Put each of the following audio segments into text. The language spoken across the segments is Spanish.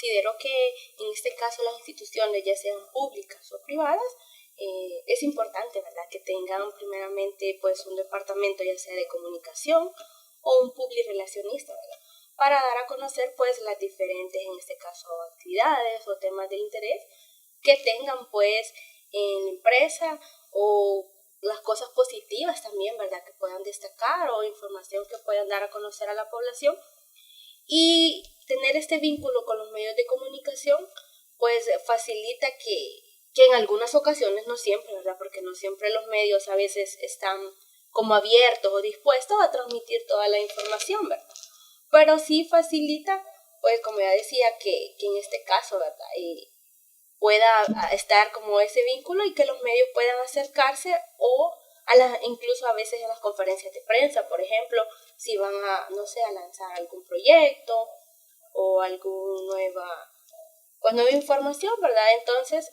considero que en este caso las instituciones, ya sean públicas o privadas, es importante, ¿verdad?, que tengan primeramente pues un departamento ya sea de comunicación o un publirelacionista, ¿verdad?, para dar a conocer pues las diferentes, en este caso, actividades o temas de interés que tengan pues en la empresa, o las cosas positivas también, ¿verdad?, que puedan destacar, o información que puedan dar a conocer a la población. Y tener este vínculo con los medios de comunicación pues facilita que en algunas ocasiones, no siempre, ¿verdad?, porque no siempre los medios a veces están como abiertos o dispuestos a transmitir toda la información, ¿verdad? Pero sí facilita, pues como ya decía, que en este caso, ¿verdad?, pueda estar como ese vínculo y que los medios puedan acercarse, o incluso a veces en las conferencias de prensa, por ejemplo, si van a, no sé, a lanzar algún proyecto o nueva información, ¿verdad? Entonces,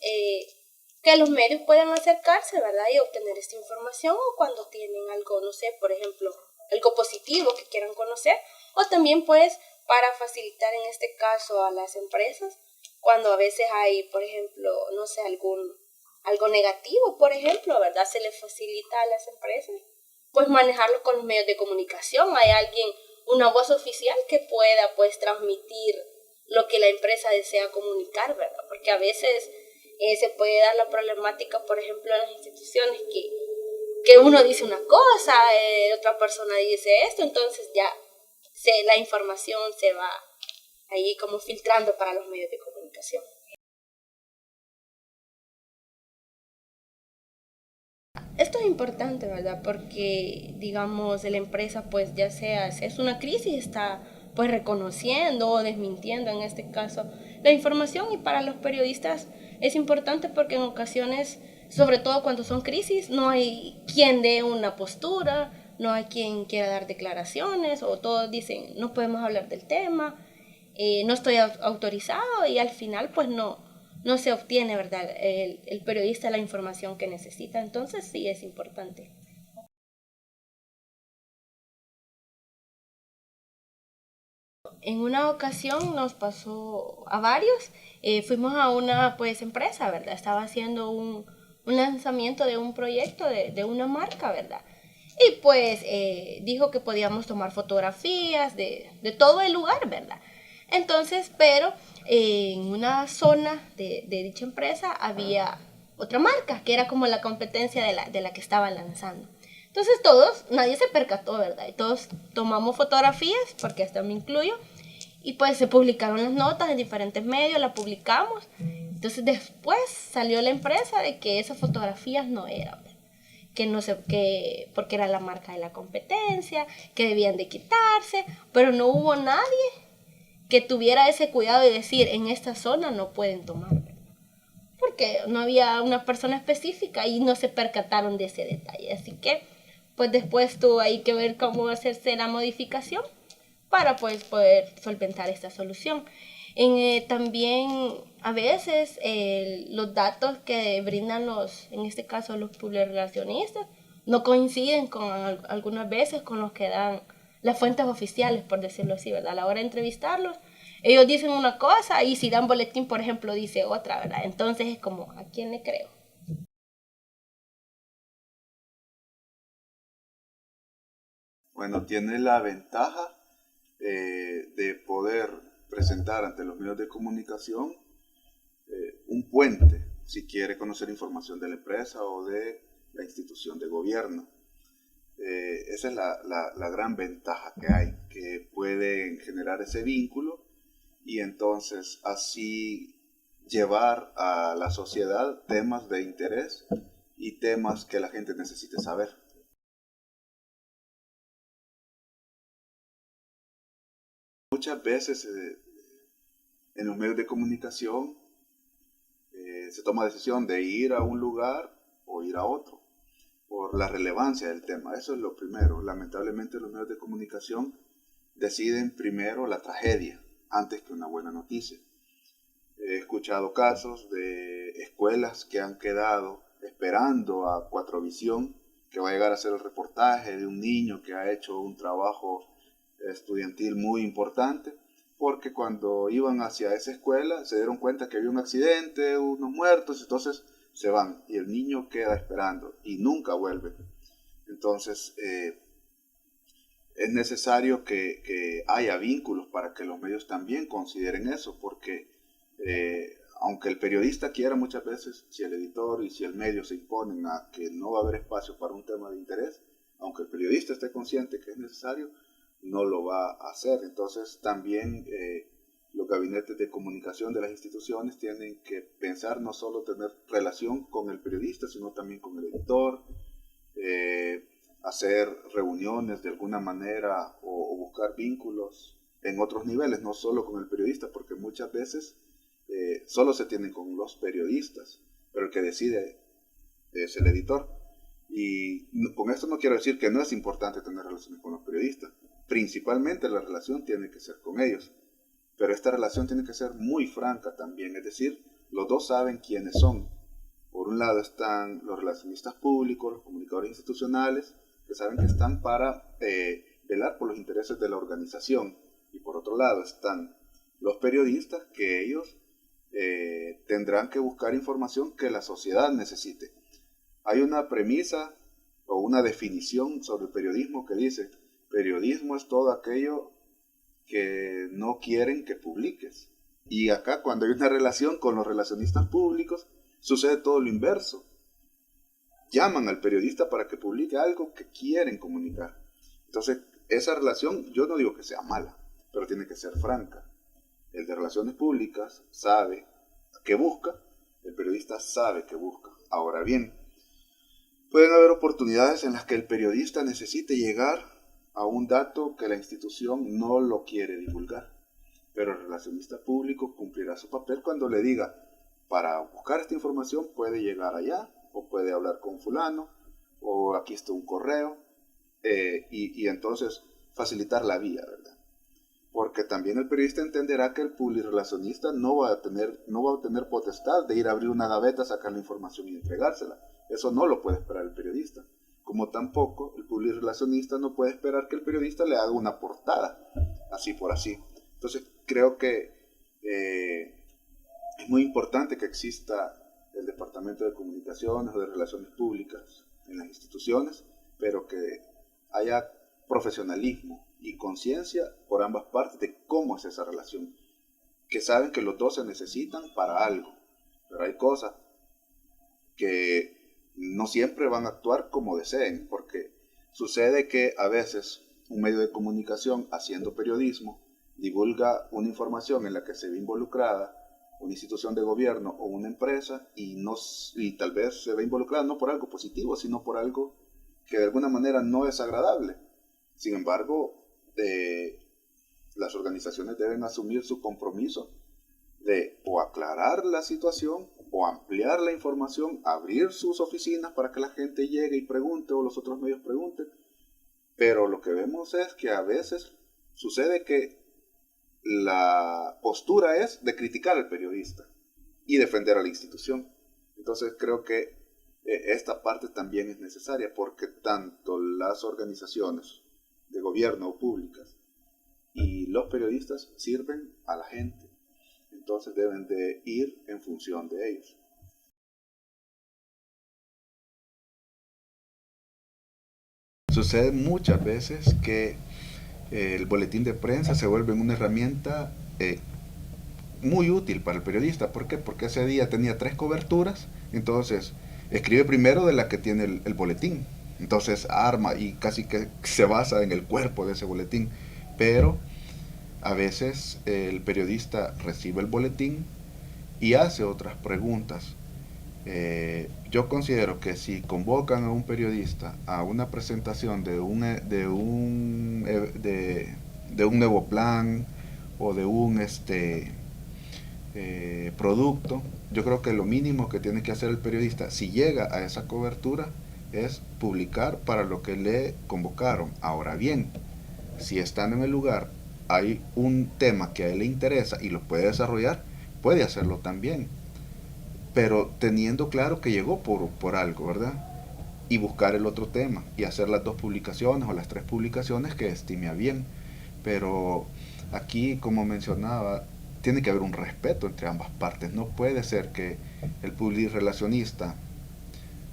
que los medios puedan acercarse, ¿verdad?, y obtener esta información, o cuando tienen algo, no sé, por ejemplo, algo positivo que quieran conocer, o también pues para facilitar en este caso a las empresas, cuando a veces hay, por ejemplo, no sé, algo negativo, por ejemplo, ¿verdad?, se les facilita a las empresas pues manejarlo con los medios de comunicación. Hay alguien, una voz oficial que pueda pues transmitir lo que la empresa desea comunicar, ¿verdad? Porque a veces se puede dar la problemática, por ejemplo, en las instituciones, que uno dice una cosa, otra persona dice esto, entonces ya la información se va ahí como filtrando para los medios de comunicación. Esto es importante, ¿verdad? Porque, digamos, la empresa, pues ya sea, si es una crisis, está pues reconociendo o desmintiendo, en este caso, la información. Y para los periodistas es importante porque en ocasiones, sobre todo cuando son crisis, no hay quien dé una postura, no hay quien quiera dar declaraciones, o todos dicen, no podemos hablar del tema, no estoy autorizado, y al final pues no se obtiene, ¿verdad?, el periodista la información que necesita. Entonces sí es importante. En una ocasión nos pasó a varios, fuimos a una pues empresa, ¿verdad? Estaba haciendo un lanzamiento de un proyecto de una marca, ¿verdad? Y pues dijo que podíamos tomar fotografías de todo el lugar, ¿verdad? Entonces, pero en una zona de dicha empresa había otra marca que era como la competencia de la que estaba lanzando. Entonces nadie se percató, ¿verdad? Y todos tomamos fotografías, porque hasta me incluyo, y pues se publicaron las notas en diferentes medios, la publicamos. Entonces después salió la empresa de que esas fotografías no eran, que no sé, que porque era la marca de la competencia, que debían de quitarse, pero no hubo nadie que tuviera ese cuidado de decir, en esta zona no pueden tomar, porque no había una persona específica y no se percataron de ese detalle. Así que pues después tuvo ahí que ver cómo hacerse la modificación para pues poder solventar esta solución. También a veces los datos que brindan en este caso los publirelacionistas, no coinciden algunas veces con los que dan las fuentes oficiales, por decirlo así, ¿verdad? A la hora de entrevistarlos, ellos dicen una cosa, y si dan boletín, por ejemplo, dice otra, ¿verdad? Entonces es como, ¿a quién le creo? Bueno, tiene la ventaja de poder presentar ante los medios de comunicación un puente si quiere conocer información de la empresa o de la institución de gobierno. Esa es la gran ventaja que hay, que pueden generar ese vínculo y entonces así llevar a la sociedad temas de interés y temas que la gente necesite saber. Muchas veces en los medios de comunicación se toma decisión de ir a un lugar o ir a otro por la relevancia del tema. Eso es lo primero. Lamentablemente los medios de comunicación deciden primero la tragedia antes que una buena noticia. He escuchado casos de escuelas que han quedado esperando a Cuatrovisión, que va a llegar a hacer el reportaje de un niño que ha hecho un trabajo estudiantil muy importante, porque cuando iban hacia esa escuela se dieron cuenta que había un accidente, unos muertos, entonces se van y el niño queda esperando y nunca vuelve. Entonces es necesario que haya vínculos para que los medios también consideren eso, porque aunque el periodista quiera muchas veces, si el editor y si el medio se imponen a que no va a haber espacio para un tema de interés, aunque el periodista esté consciente que es necesario, no lo va a hacer. Entonces también los gabinetes de comunicación de las instituciones tienen que pensar no solo tener relación con el periodista, sino también con el editor, hacer reuniones de alguna manera o buscar vínculos en otros niveles, no solo con el periodista, porque muchas veces solo se tienen con los periodistas, pero el que decide es el editor. Y con esto no quiero decir que no es importante tener relaciones con los periodistas. Principalmente la relación tiene que ser con ellos. Pero esta relación tiene que ser muy franca también. Es decir, los dos saben quiénes son. Por un lado están los relacionistas públicos, los comunicadores institucionales, que saben que están para velar por los intereses de la organización. Y por otro lado están los periodistas, que ellos tendrán que buscar información que la sociedad necesite. Hay una premisa o una definición sobre el periodismo que dice: periodismo es todo aquello que no quieren que publiques. Y acá, cuando hay una relación con los relacionistas públicos, sucede todo lo inverso. Llaman al periodista para que publique algo que quieren comunicar. Entonces, esa relación, yo no digo que sea mala, pero tiene que ser franca. El de relaciones públicas sabe qué busca, el periodista sabe qué busca. Ahora bien, pueden haber oportunidades en las que el periodista necesite llegar a un dato que la institución no lo quiere divulgar, pero el relacionista público cumplirá su papel cuando le diga: para buscar esta información puede llegar allá, o puede hablar con fulano, o aquí está un correo, y entonces facilitar la vía, ¿verdad? Porque también el periodista entenderá que el publirelacionista no va a tener potestad de ir a abrir una gaveta, sacar la información y entregársela. Eso no lo puede esperar el periodista. Como tampoco el publirelacionista no puede esperar que el periodista le haga una portada, así por así. Entonces creo que es muy importante que exista el Departamento de Comunicaciones o de Relaciones Públicas en las instituciones, pero que haya profesionalismo y conciencia por ambas partes de cómo es esa relación, que saben que los dos se necesitan para algo, pero hay cosas que no siempre van a actuar como deseen, porque sucede que a veces un medio de comunicación, haciendo periodismo, divulga una información en la que se ve involucrada una institución de gobierno o una empresa y tal vez se ve involucrada no por algo positivo, sino por algo que de alguna manera no es agradable. Sin embargo, las organizaciones deben asumir su compromiso de o aclarar la situación o ampliar la información, abrir sus oficinas para que la gente llegue y pregunte o los otros medios pregunten. Pero lo que vemos es que a veces sucede que la postura es de criticar al periodista y defender a la institución. Entonces creo que esta parte también es necesaria, porque tanto las organizaciones de gobierno o públicas y los periodistas sirven a la gente. Entonces deben de ir en función de ellos. Sucede muchas veces que el boletín de prensa se vuelve una herramienta muy útil para el periodista. ¿Por qué? Porque ese día tenía 3 coberturas, entonces escribe primero de la que tiene el boletín. Entonces arma y casi que se basa en el cuerpo de ese boletín. Pero a veces el periodista recibe el boletín y hace otras preguntas. Yo considero que si convocan a un periodista a una presentación de un nuevo plan o de un producto, yo creo que lo mínimo que tiene que hacer el periodista, si llega a esa cobertura, es publicar para lo que le convocaron. Ahora bien, si estando en el lugar hay un tema que a él le interesa y lo puede desarrollar, puede hacerlo también, pero teniendo claro que llegó por algo, ¿verdad? Y buscar el otro tema y hacer las 2 publicaciones o las 3 publicaciones que estime a bien. Pero aquí, como mencionaba, tiene que haber un respeto entre ambas partes. No puede ser que el publirelacionista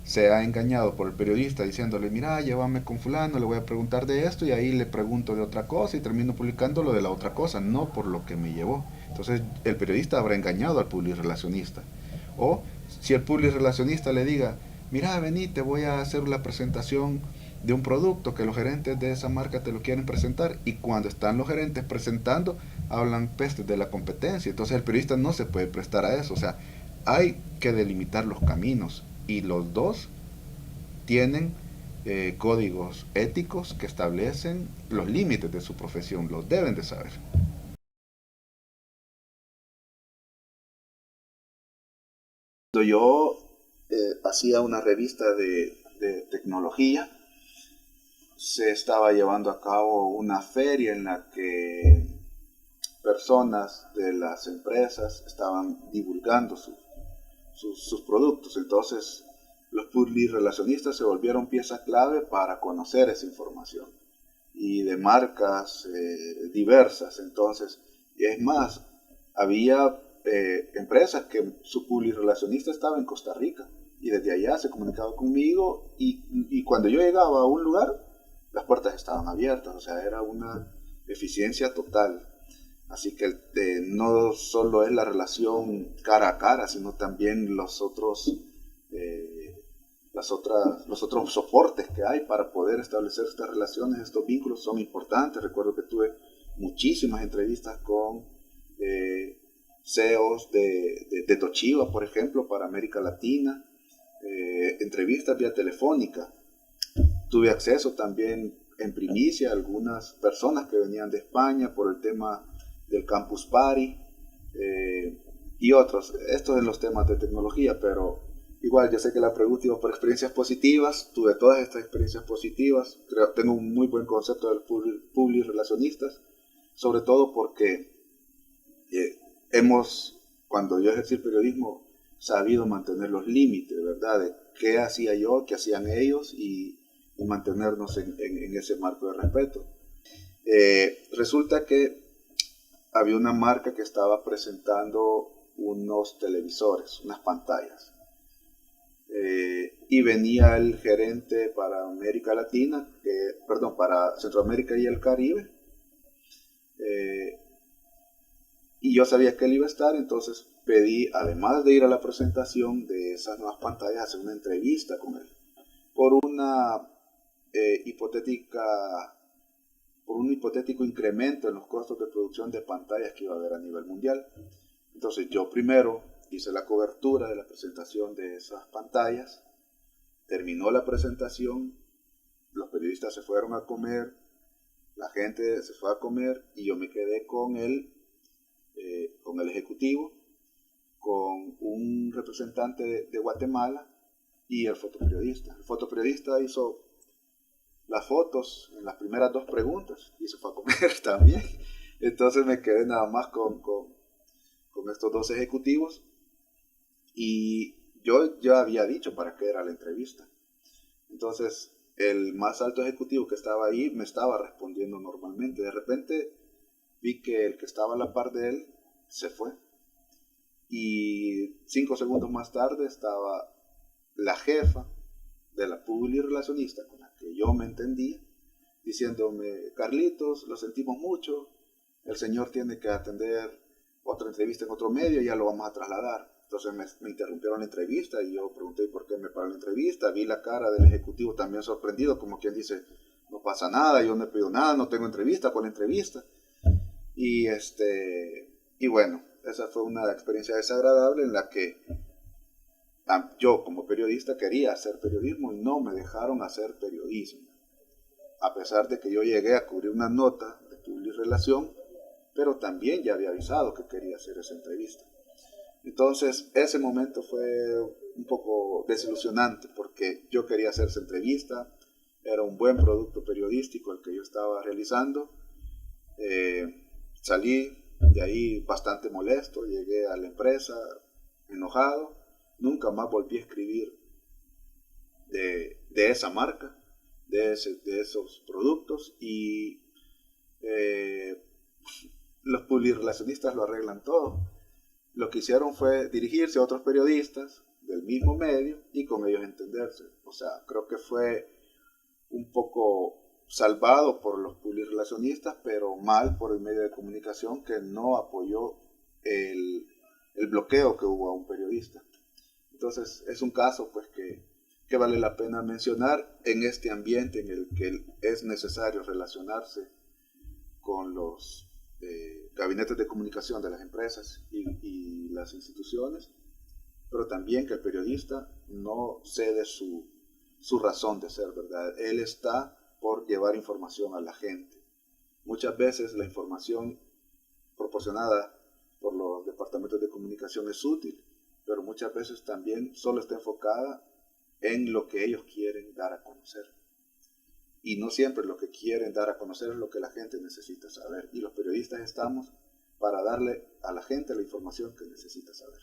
sea engañado por el periodista diciéndole, mira, llévame con fulano, le voy a preguntar de esto y ahí le pregunto de otra cosa y termino publicando lo de la otra cosa, no por lo que me llevó. Entonces el periodista habrá engañado al publirelacionista. O si el publirelacionista le diga, mira, vení, te voy a hacer la presentación de un producto que los gerentes de esa marca te lo quieren presentar, y cuando están los gerentes presentando hablan pestes de la competencia. Entonces el periodista no se puede prestar a eso. O sea, hay que delimitar los caminos y los dos tienen códigos éticos que establecen los límites de su profesión, los deben de saber. Cuando yo hacía una revista de tecnología, se estaba llevando a cabo una feria en la que personas de las empresas estaban divulgando sus productos. Entonces los publirelacionistas se volvieron pieza clave para conocer esa información y de marcas diversas. Entonces, es más, había empresas que su publirelacionista estaba en Costa Rica y desde allá se comunicaba conmigo, y cuando yo llegaba a un lugar las puertas estaban abiertas. O sea, era una eficiencia total. Así que no solo es la relación cara a cara, sino también los otros soportes que hay para poder establecer estas relaciones, estos vínculos son importantes. Recuerdo que tuve muchísimas entrevistas con CEOs de Toshiba, por ejemplo, para América Latina, entrevistas vía telefónica. Tuve acceso también en primicia a algunas personas que venían de España por el tema del Campus Party y otros. Esto en los temas de tecnología, pero igual yo sé que la pregunta iba por experiencias positivas. Tuve todas estas experiencias positivas. Tengo un muy buen concepto del publirelacionistas, sobre todo porque cuando yo ejercí el periodismo, sabido mantener los límites, ¿verdad? De qué hacía yo, qué hacían ellos, y mantenernos en ese marco de respeto. Resulta que había una marca que estaba presentando unos televisores, unas pantallas. Y venía el gerente para América Latina, para Centroamérica y el Caribe. Y yo sabía que él iba a estar, entonces pedí, además de ir a la presentación de esas nuevas pantallas, hacer una entrevista con él por un hipotético incremento en los costos de producción de pantallas que iba a haber a nivel mundial. Entonces yo primero hice la cobertura de la presentación de esas pantallas, terminó la presentación, los periodistas se fueron a comer, la gente se fue a comer y yo me quedé con el ejecutivo, con un representante de Guatemala y el fotoperiodista. El fotoperiodista hizo las fotos en las primeras 2 preguntas y se fue a comer también. Entonces me quedé nada más con estos 2 ejecutivos, y yo ya había dicho para qué era la entrevista. Entonces el más alto ejecutivo que estaba ahí me estaba respondiendo normalmente. De repente vi que el que estaba a la par de él se fue, y 5 segundos más tarde estaba la jefa de la publirelacionista con la que yo me entendía, diciéndome: Carlitos, lo sentimos mucho, el señor tiene que atender otra entrevista en otro medio, ya lo vamos a trasladar. Entonces me interrumpieron la entrevista y yo pregunté por qué me paró la entrevista. Vi la cara del ejecutivo también sorprendido, como quien dice: no pasa nada, yo no he pedido nada, no tengo entrevista, ¿cuál entrevista? Y bueno, esa fue una experiencia desagradable en la que yo como periodista quería hacer periodismo y no me dejaron hacer periodismo, a pesar de que yo llegué a cubrir una nota de publirelación, pero también ya había avisado que quería hacer esa entrevista. Entonces ese momento fue un poco desilusionante, porque yo quería hacer esa entrevista, era un buen producto periodístico el que yo estaba realizando. Salí de ahí bastante molesto, llegué a la empresa enojado, nunca más volví a escribir de esa marca, de esos productos, y los publirelacionistas lo arreglan todo. Lo que hicieron fue dirigirse a otros periodistas del mismo medio y con ellos entenderse. O sea, creo que fue un poco salvado por los publirelacionistas, pero mal por el medio de comunicación que no apoyó el bloqueo que hubo a un periodista. Entonces es un caso pues que vale la pena mencionar en este ambiente en el que es necesario relacionarse con los gabinetes de comunicación de las empresas y las instituciones, pero también que el periodista no cede su razón de ser, ¿verdad? Él está por llevar información a la gente. Muchas veces la información proporcionada por los departamentos de comunicación es útil, pero muchas veces también solo está enfocada en lo que ellos quieren dar a conocer. Y no siempre lo que quieren dar a conocer es lo que la gente necesita saber. Y los periodistas estamos para darle a la gente la información que necesita saber.